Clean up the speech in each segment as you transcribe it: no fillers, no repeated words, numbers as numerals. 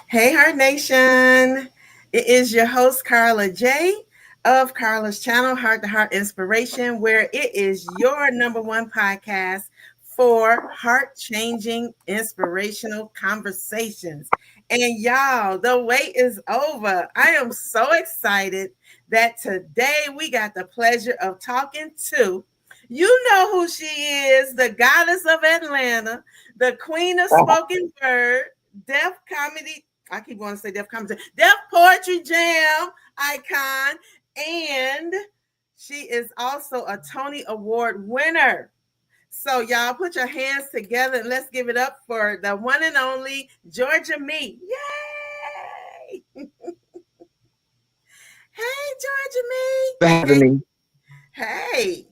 Hey, Heart Nation. It is your host, Carla J. of Carla's channel, Heart to Heart Inspiration, where it is your number one podcast for heart changing, inspirational conversations. And y'all, the wait is over. I am so excited that today we got the pleasure of talking to. You know who she is, the goddess of Atlanta, the queen of spoken word, deaf comedy. I keep wanting to say deaf comedy, deaf poetry jam icon, and she is also a Tony Award winner. So y'all put your hands together and let's give it up for the one and only Georgia Me. Yay! Hey, Georgia For Me. having me. Hey.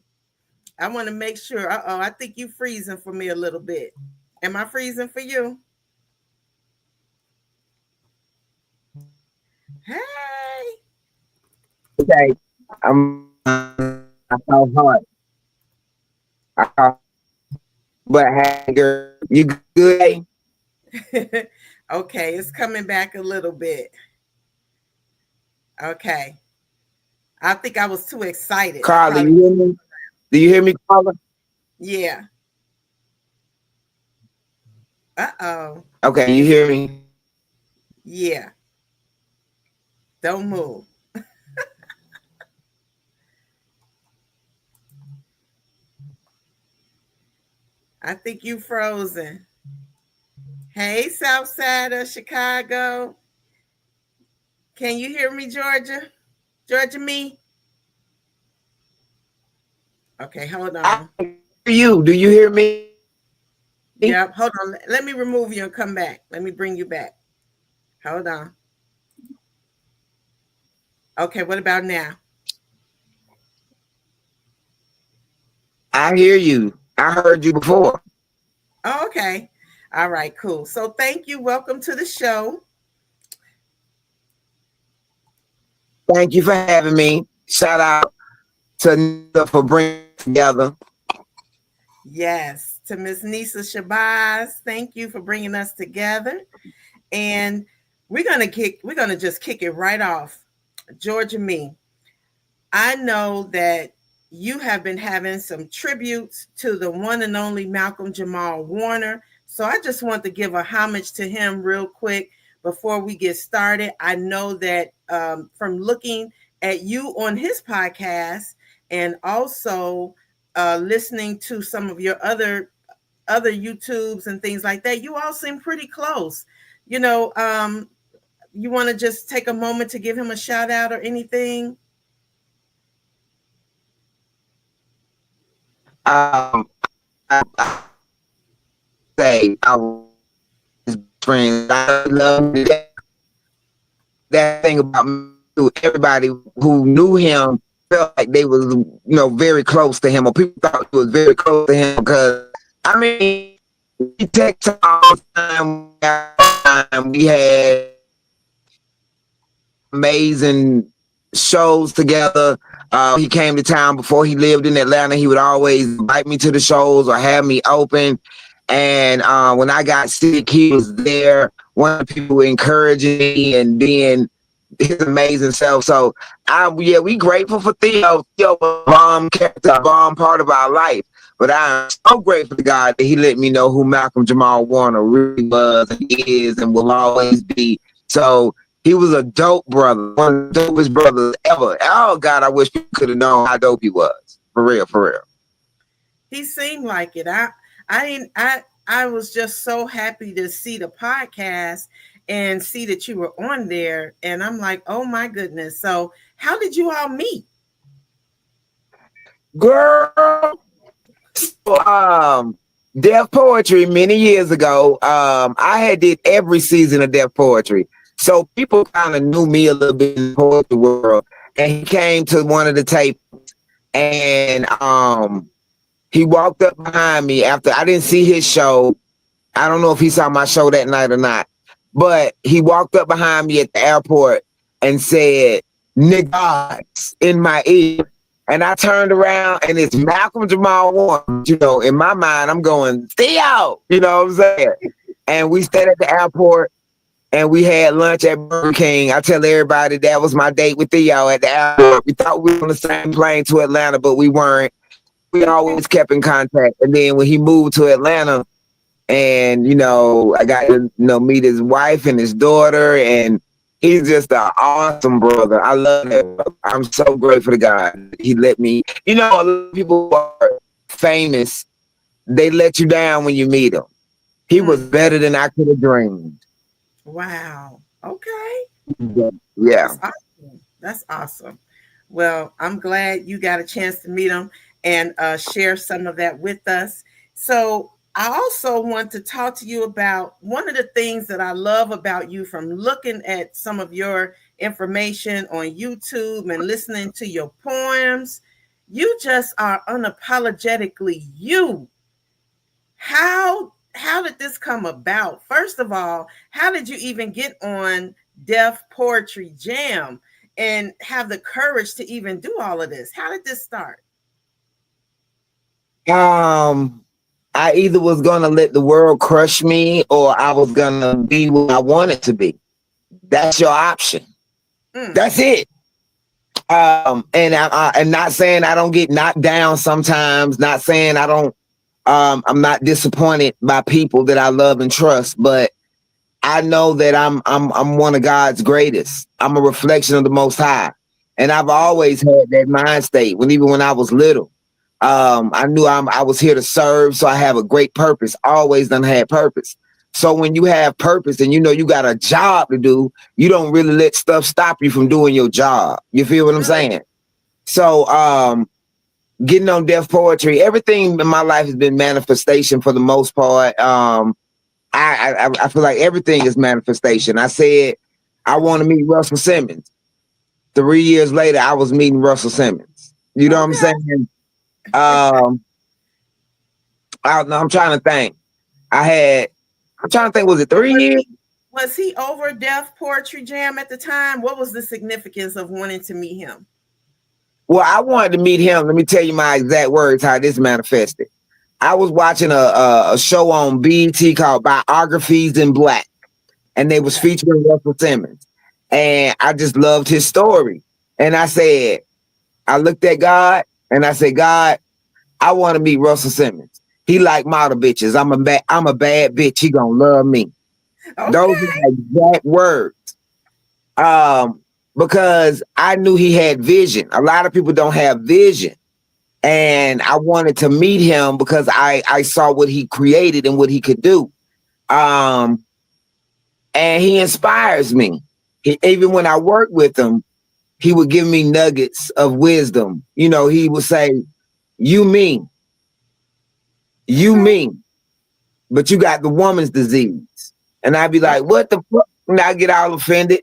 I want to make sure. I think you freezing for me a little bit. Am I freezing for you? Hey. Okay, I felt hard. But hey, girl, you good? Okay, it's coming back a little bit. Okay. I think I was too excited. I Carla, probably, you hear me? Do you hear me, Carla? yeah. Uh-oh. Okay, you hear me? Yeah. Don't move. I think you frozen. Hey, South Side of Chicago. Can you hear me, Georgia? Georgia Me? Okay, hold I on. hear you. Do you hear me? Yep. Hold on. Let me remove you and come back. Let me bring you back. Hold on. Okay. What about now? I hear you. I heard you before. Oh, okay. All right. Cool. So thank you. Welcome to the show. Thank you for having me. Shout out to Nita for bringing us together. Yes. To Miss Nisa Shabazz. Thank you for bringing us together. And we're gonna just kick it right off. Georgia Me. I know that you have been having some tributes to the one and only Malcolm Jamal Warner. So I just want to give a homage to him real quick before we get started. I know that from looking at you on his podcast and also listening to some of your other YouTubes and things like that, you all seem pretty close. You know, you want to just take a moment to give him a shout out or anything? I say I was his friend. I love that thing about me. Everybody who knew him felt like they was, very close to him, or people thought he was very close to him because I mean, we text all the time. We had amazing shows together. He came to town before he lived in Atlanta. He would always invite me to the shows or have me open. And when I got sick, he was there. One of the people encouraging me and being his amazing self. So we grateful for Theo. Theo was a bomb character, a bomb part of our life. But I'm so grateful to God that he let me know who Malcolm Jamal Warner really was and is and will always be. So he was a dope brother, one of the dopest brothers ever. Oh God, I wish people could have known how dope he was. For real, for real. He seemed like it. I didn't I was just so happy to see the podcast and see that you were on there. And I'm like, oh my goodness. So how did you all meet? Girl. So, Deaf Poetry many years ago. I had did every season of Deaf Poetry. So people kind of knew me a little bit in the poetry world. And he came to one of the tapes and he walked up behind me after I didn't see his show. I don't know if he saw my show that night or not, but he walked up behind me at the airport and said, "Niggas" in my ear. And I turned around and it's Malcolm Jamal Warner. In my mind, I'm going, Theo, you know what I'm saying? And we stayed at the airport and we had lunch at Burger King. I tell everybody that was my date with Theo at the airport. We thought we were on the same plane to Atlanta, but we weren't. We Okay. always kept in contact. And then when he moved to Atlanta, and I got to meet his wife and his daughter, and he's just an awesome brother. I love that brother. I'm so grateful to God he let me. A lot of people who are famous, they let you down when you meet him. He was Mm. better than I could have dreamed. Wow. Okay. Yeah. That's awesome. That's awesome. Well, I'm glad you got a chance to meet him and share some of that with us. So, I also want to talk to you about one of the things that I love about you from looking at some of your information on YouTube and listening to your poems. You just are unapologetically you. How did this come about? First of all, how did you even get on Deaf Poetry Jam and have the courage to even do all of this? How did this start? Um, I either was gonna let the world crush me, or I was gonna be what I wanted to be. That's your option. Mm, That's it. And I'm not saying I don't get knocked down sometimes. Not saying I don't. I'm not disappointed by people that I love and trust, but I know that I'm one of God's greatest. I'm a reflection of the Most High, and I've always had that mind state. Even when I was little, I knew I was here to serve, so I have a great purpose. Always done had purpose. So when you have purpose and you got a job to do, you don't really let stuff stop you from doing your job. You feel what I'm mm, saying? So getting on deaf poetry, everything in my life has been manifestation for the most part. I feel like everything is manifestation. I said I want to meet Russell Simmons. 3 years later, I was meeting Russell Simmons. You know what I'm okay. saying? Um, I'm trying to think. I had. I'm trying to think. Was it So 3 years? was he over Deaf Poetry Jam at the time? What was the significance of wanting to meet him? Well, I wanted to meet him. Let me tell you my exact words. How this manifested. I was watching a show on BET called Biographies in Black, and they was Okay. featuring Russell Simmons, and I just loved his story. And I looked at God, and I said, God, I want to meet Russell Simmons. He like model bitches. I'm a bad bitch. He gonna love me. Those are Okay. my exact words. Um, because I knew he had vision. A lot of people don't have vision. And I wanted to meet him because I saw what he created and what he could do. Um, and he inspires me. Even when I work with him, he would give me nuggets of wisdom. He would say, "You mean, you Okay. mean, but you got the woman's disease." And I'd be Okay. like, "What the fuck?" And I get all offended.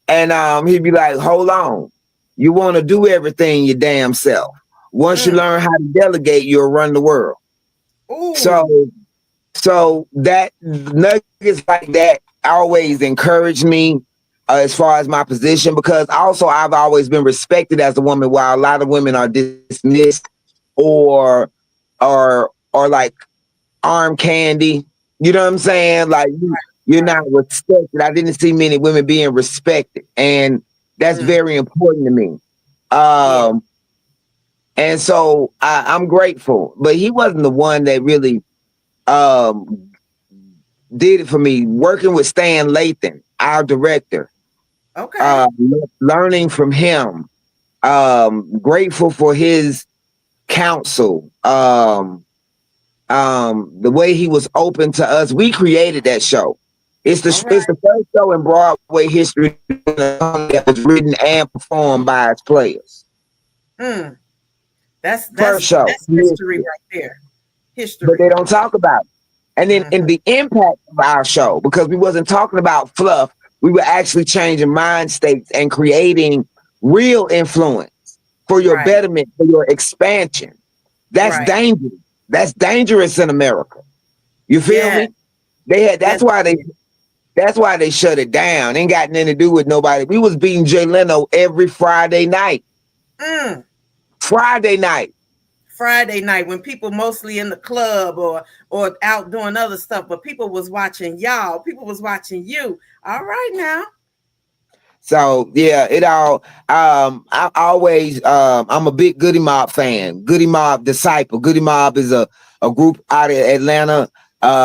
And he'd be like, "Hold on, you want to do everything your damn self. Once you Mm. learn how to delegate, you'll run the world." So, Ooh. so that nuggets like that always encourage me as far as my position, because also I've always been respected as a woman, while a lot of women are dismissed or or like arm candy. You know what I'm saying? Like you're Right. not respected. I didn't see many women being respected, and that's Mm. very important to me. Yeah. Um, and so I'm grateful, but he wasn't the one that really um, did it for me. Working with Stan Lathan, our director, Okay. uh, learning from him, grateful for his counsel. The way he was open to us. We created that show. All right. It's the first show in Broadway history that was written and performed by its players. Mm. That's First that's show, that's history right there. but History. they don't talk about it. And then in Mm-hmm. the impact of our show, because we wasn't talking about fluff, we were actually changing mind states and creating real influence for your Right. betterment, for your expansion. That's Right. dangerous. That's dangerous in America. You feel Yeah. me? They had. Yes. That's why they shut it down. Ain't got nothing to do with nobody. We was beating Jay Leno every Friday night. Mm. Friday night. Friday night when people mostly in the club or out doing other stuff, but people was watching y'all. People was watching you. All right now. So yeah, it all. I always. I'm a big Goody Mob fan. Goody Mob disciple. Goody Mob is a group out of Atlanta,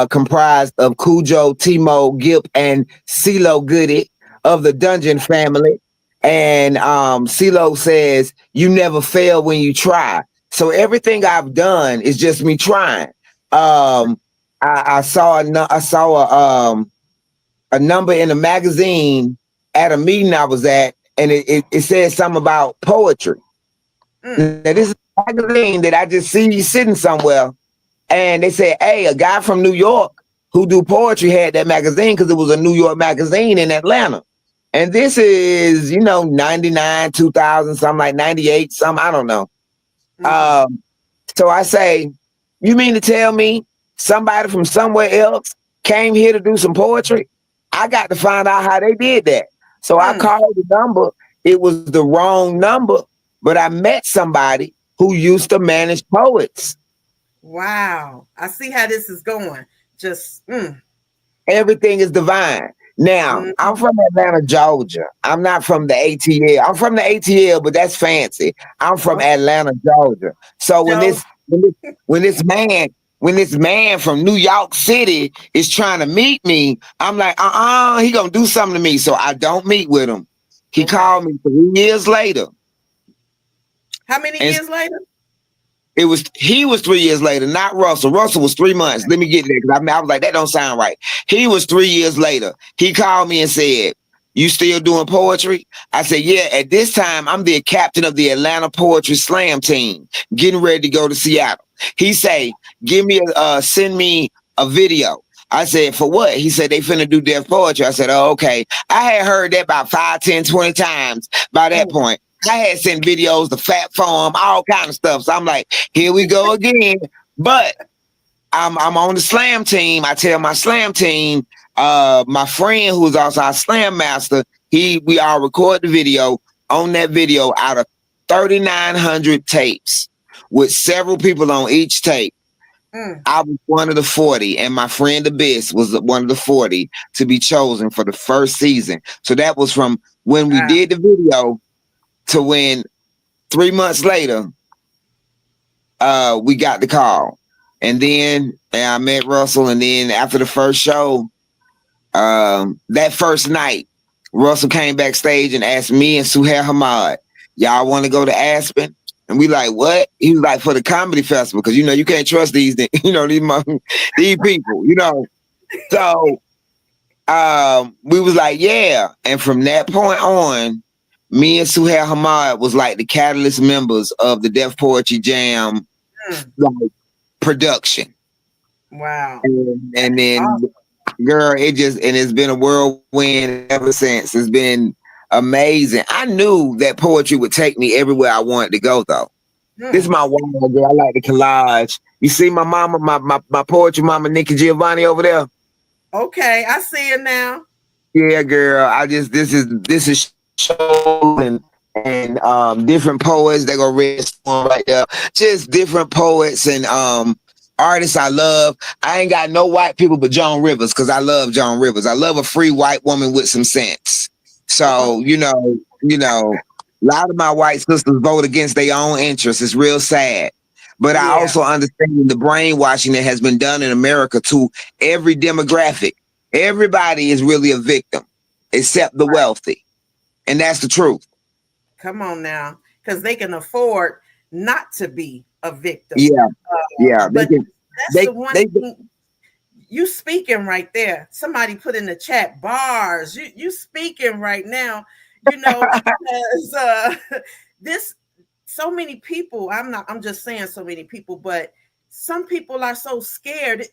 comprised of Cujo, Timo, Gip, and CeeLo Goody of the Dungeon family. And CeeLo says you never fail when you try. So everything I've done is just me trying. I saw a number in a magazine at a meeting I was at, and it said something about poetry. Mm, Now, this is a magazine that I just see sitting somewhere, and they said, hey, a guy from New York who do poetry had that magazine because it was a New York magazine in Atlanta. And this is, 99, 2000, something like 98, something, I don't know. mm-hmm. Um, so I say, you mean to tell me somebody from somewhere else came here to do some poetry? I got to find out how they did that. So I Mm, called the number. It was the wrong number, but I met somebody who used to manage poets. wow. I see how this is going. Just Everything is divine. Now, mm, I'm from Atlanta, Georgia. I'm not from the ATL. I'm from the ATL, but that's fancy. I'm from okay, Atlanta, Georgia. So Joe. when this man when this man from New York City is trying to meet me, I'm like, he gonna do something to me. So I don't meet with him. He Okay. called me 3 years later, How many and years later? he was 3 years later, not Russell. Russell was 3 months. Let me get there because I was like, that don't sound right. He was 3 years later. He called me and said, "You still doing poetry?" I said, "Yeah." At this time, I'm the captain of the Atlanta Poetry Slam team, getting ready to go to Seattle. He say, send me a video." I said, "For what?" He said, "They finna do deaf poetry." I said, "Oh, okay." I had heard that about 5, 10, 20 times by that Mm, point. I had sent videos to Fat Farm, all kind of stuff. So I'm like, here we go again. But I'm on the slam team. I tell my slam team, my friend who is also our slam master, we all record the video. On that video, out of 3,900 tapes, with several people on each tape, mm, I was one of the 40, and my friend Abyss was one of the 40 to be chosen for the first season. So that was from when we wow. did the video to when 3 months later, we got the call. And then I met Russell. And then after the first show, that first night, Russell came backstage and asked me and Suhail Hamad, y'all want to go to Aspen? And we like, what? He was like, for the comedy festival, because you can't trust these, these people, So we was like, yeah. And from that point on, me and Suhail Hamad was like the catalyst members of the Def Poetry Jam, Mm, like, production. wow. And That's then, awesome. girl, it's been a whirlwind ever since. It's been amazing. I knew that poetry would take me everywhere I wanted to go, though. This is Mm, my wall, girl. I like the collage. You see my mama, my poetry mama, Nikki Giovanni over there? okay, I see it now. Yeah, girl. This is shows and different poets that go read storm right there. Just different poets and artists I love. I ain't got no white people but Joan Rivers because I love Joan Rivers. I love a free white woman with some sense. Oh, So a lot of my white sisters vote against their own interests. It's real sad. But I yeah. also understand the brainwashing that has been done in America to every demographic. Everybody is really a victim except the Right. wealthy. And that's the truth. Come on now, because they can afford not to be a victim. Yeah, yeah. They But can that's they the one they thing you speaking right there. Somebody put in the chat bars. You speaking right now, because this so many people, I'm just saying so many people, but some people are so scared.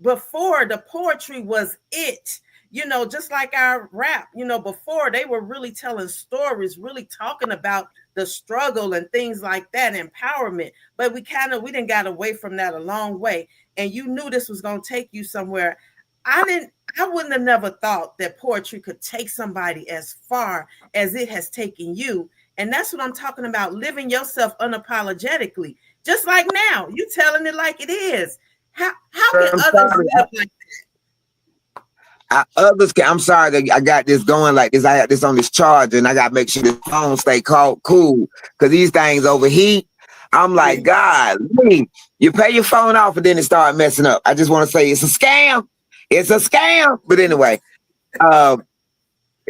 Before, the poetry was it, just like our rap, before they were really telling stories, really talking about the struggle and things like that, empowerment. But we didn't got away from that a long way, and you knew this was going to take you somewhere. I wouldn't have never thought that poetry could take somebody as far as it has taken you. And that's what I'm talking about, living yourself unapologetically. Just like now, you telling it like it is. How can I'm others sorry. live like Others can. I'm sorry that I got this going like this. I had this on this charger, and I got to make sure this phone stay cool because these things overheat. I'm like, that? God, you pay your phone off and then it start messing up. I just want to say it's a scam. It's a scam. But anyway, uh,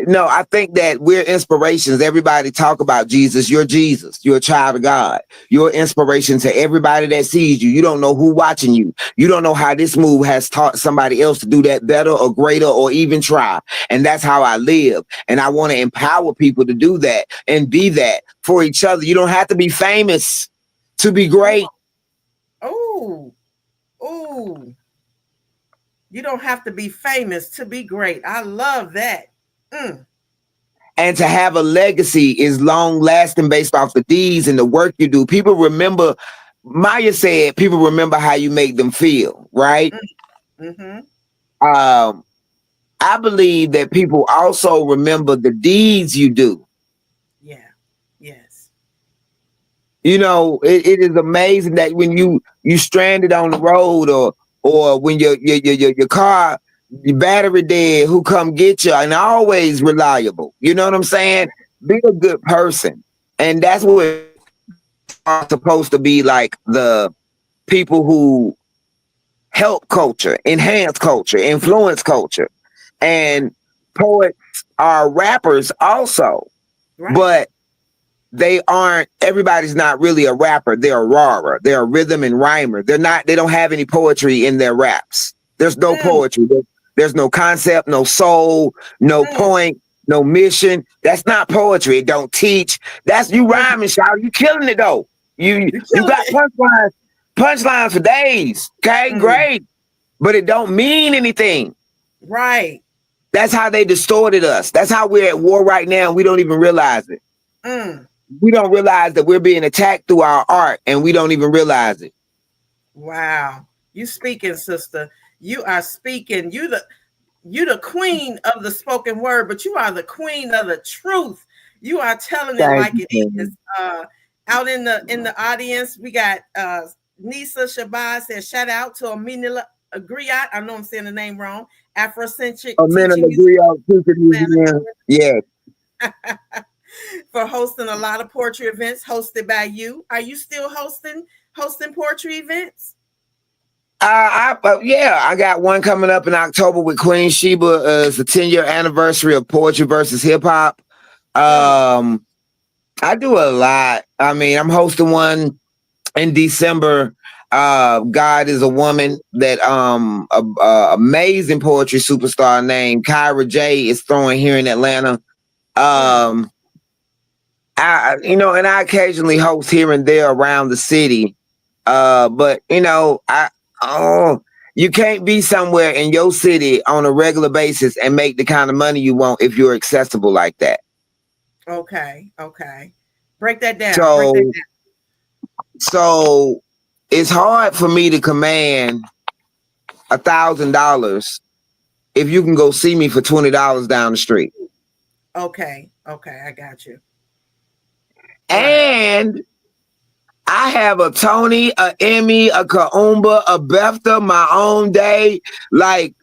no, I think that we're inspirations. Everybody talk about Jesus. You're Jesus. You're a child of God. You're inspiration to everybody that sees you. You don't know who watching you. You don't know how this move has taught somebody else to do that better or greater or even try. And that's how I live. And I want to empower people to do that and be that for each other. You don't have to be famous to be Come great. on. Oh, oh. You don't have to be famous to be great. I love that. Mm, And to have a legacy is long lasting based off the deeds and the work you do. People remember, Maya said, people remember how you make them feel, right? mm, mm-hmm. Um, I believe that people also remember the deeds you do. Yeah. Yes. You know, it is amazing that when you stranded on the road or when your car, your battery dead, who come get you, and always reliable. You know what I'm saying? Be a good person. And that's what are supposed to be like the people who help culture, enhance culture, influence culture. Right. And poets are rappers also, Right. but they aren't, everybody's not really a rapper. They're a rawer. They're a rhythm and rhymer. They don't have any poetry in their raps. There's no Mm, poetry. There's no concept, no soul, no mm, point, no mission. That's not poetry. It don't teach. That's you mm. rhyming, shout. You killing it though. You're You killing got it. punchlines for days. Okay, Mm, great. But it don't mean anything. right. That's how they distorted us. That's how we're at war right now. We don't even realize it. Mm, We don't realize that we're being attacked through our art and we don't even realize it. wow. You speaking, sister. You are speaking. You the queen of the spoken word, but you are the queen of the truth. You are telling it Thank like you, it is. Queen. Out in the audience, we got Nisa Shabazz says shout out to Aminila Agriot. I know I'm saying the name wrong. Afrocentric A mental Teaching Museum degree of teacher in museum. Yes. Atlanta for hosting a lot of poetry events hosted by you. Are you still hosting poetry events? Yeah, I got one coming up in October with Queen Sheba. It's the 10-year anniversary of Poetry versus Hip Hop. Mm, Um, I do a lot. I mean, I'm hosting one in December. God is a woman that amazing poetry superstar named Kyra J is throwing here in Atlanta. mm. Um, and I occasionally host here and there around the city. But oh, you can't be somewhere in your city on a regular basis and make the kind of money you want if you're accessible like that. Okay, okay. Break that down. Break that So, so it's hard for me to command $1,000 if you can go see me for $20 down the street. down. Okay, okay. I got you. Right. And I have a Tony, a Emmy, a Kaumba, a BEFTA, my own day. Like,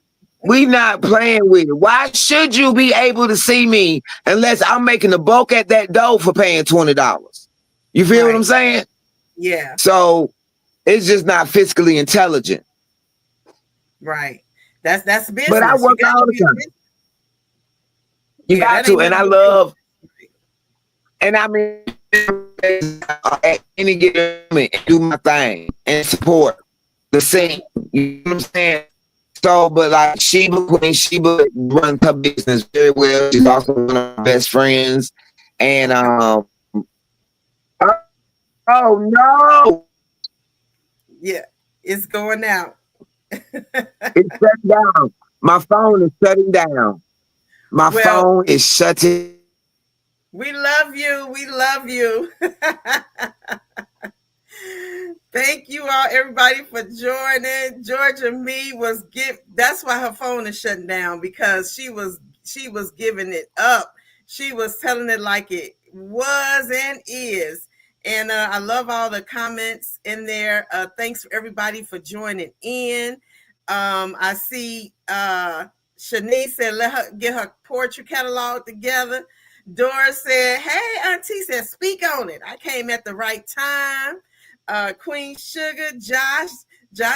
we not playing with it. Why should you be able to see me unless I'm making the bulk at that door for paying $20? You feel what I'm Right. saying? Yeah. So it's just not fiscally intelligent. Right. That's But I business. You work got to all the be a time. business. You Yeah, got that to. ain't And nothing I but love, business. and I mean, at any given moment, do my thing and support the scene. You know what I'm saying? So, but like Queen Sheba runs her business very well. She's also one of my best friends. And Okay. oh no, Yeah. It's going out. it's shut down. My phone is shutting down. My Well, phone is shutting. we love you. We love you. Thank you all, everybody, for joining. Georgia Me was that's why her phone is shutting down because she was giving it up. She was telling it like it was and is. And I love all the comments in there. Thanks for everybody for joining in. I see Shanice said, let her get her poetry catalog together. Dora said, hey, Auntie said, speak on it. I came at the right time. Queen Sugar, Josh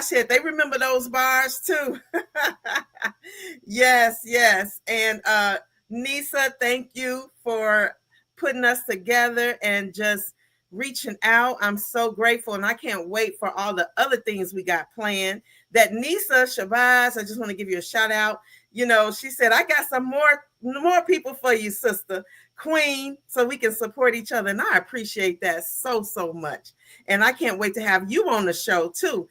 said, they remember those bars too. Yes, yes. And Nisa, thank you for putting us together and just reaching out. I'm so grateful, and I can't wait for all the other things we got planned. That Nisa Shabazz, I just want to give you a shout out. You know, she said, I got some more people for you, sister Queen, so we can support each other. And I appreciate that so much. And I can't wait to have you on the show too.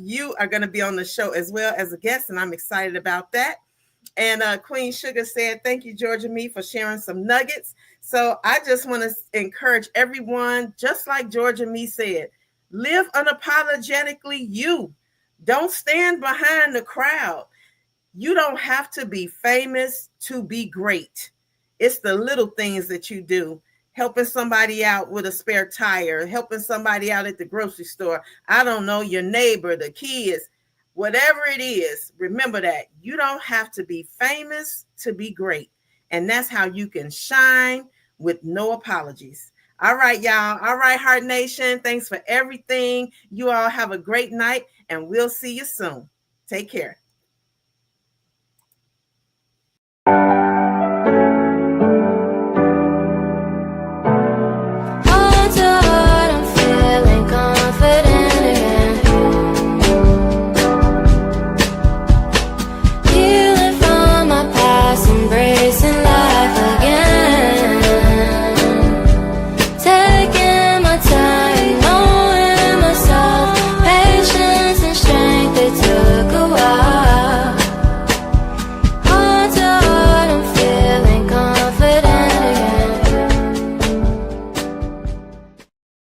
You are going to be on the show as well as a guest, and I'm excited about that. And Queen Sugar said, thank you, Georgia Me, for sharing some nuggets. So I just want to encourage everyone, just like Georgia Me said, live unapologetically you. Don't stand behind the crowd. You don't have to be famous to be great. It's the little things that you do. Helping somebody out with a spare tire, helping somebody out at the grocery store. I don't know, your neighbor, the kids, whatever it is. Remember that you don't have to be famous to be great. And that's how you can shine with no apologies. All right, y'all. All right, Heart Nation. Thanks for everything. You all have a great night, and we'll see you soon. Take care.